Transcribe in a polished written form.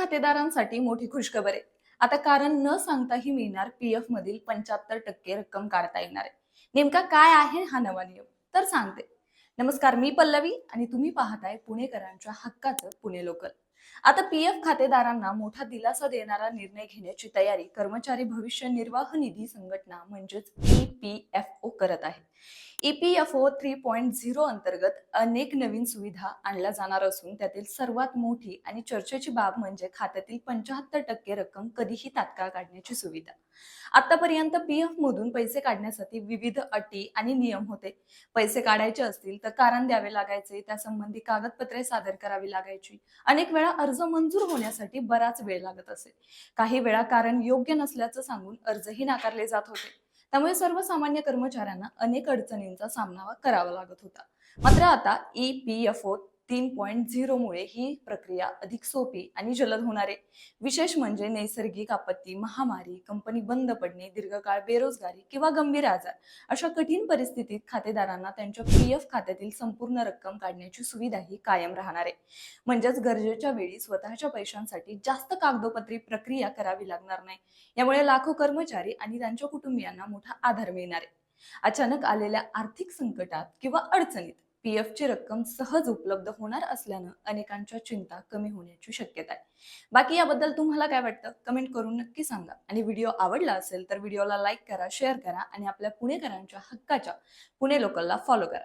खातेदारांसाठी मोठी खुशखबर आहे. आता कारण न सांगताही मिळणार पीएफ मधील 75% रक्कम काढता येणार आहे. नेमका काय आहे हा नवा नियम? तर सांगते. नमस्कार, मी पल्लवी आणि तुम्ही पाहताय पुणेकरांच्या हक्काचं पुणे लोकल. आता पीएफ खातेदारांना मोठा दिलासा देणारा निर्णय घेण्याची तयारी कर्मचारी भविष्य निर्वाह निधी संघटना म्हणजेच ईपीएफओ करत आहे. ईपीएफओ 3.0 अंतर्गत अनेक नवीन सुविधा आणल्या जाणार असून त्यातील सर्वात मोठी आणि चर्चेची बाब म्हणजे खात्यातील 75% रक्कम कधीही तात्काळ काढण्याची सुविधा. आतापर्यंत पीएफ मधून पैसे काढण्यासाठी विविध अटी आणि नियम होते. पैसे काढायचे असतील तर कारण द्यावे लागायचे, त्यासंबंधी कागदपत्रे सादर करावी लागायची. अनेक वेळा अर्ज मंजूर होण्यासाठी बराच वेळ लागत असे. काही वेळा कारण योग्य नसल्याचं सांगून अर्जही नाकारले जात होते. त्यामुळे सर्वसामान्य कर्मचाऱ्यांना अनेक अडचणींचा सामना करावा लागत होता. मात्र आता ईपीएफओ 3.0 मुळे ही प्रक्रिया अधिक सोपी आणि जलद होणार आहे. विशेष म्हणजे नैसर्गिक आपत्ती, महामारी, कंपनी बंद पडणे, दीर्घकाळ बेरोजगारी किंवा गंभीर आजार अशा कठीण परिस्थितीत खातेदारांना त्यांच्या पीएफ खात्यातील संपूर्ण रक्कम काढण्याची सुविधाही कायम राहणार आहे. म्हणजेच गरजेच्या वेळी स्वतःच्या पैशांसाठी जास्त कागदोपत्री प्रक्रिया करावी लागणार नाही. यामुळे लाखो कर्मचारी आणि त्यांच्या कुटुंबियांना मोठा आधार मिळणार आहे. अचानक आलेल्या आर्थिक संकटात किंवा अडचणीत पीएफ ची रक्कम सहज उपलब्ध होणार असल्यानं अनेकांच्या चिंता कमी होण्याची शक्यता आहे. बाकी याबद्दल तुम्हाला काय वाटतं? कमेंट करून नक्की सांगा. आणि व्हिडिओ आवडला असेल तर व्हिडिओला लाईक करा, शेअर करा आणि आपल्या पुणेकरांच्या हक्काच्या पुणे लोकलला फॉलो करा.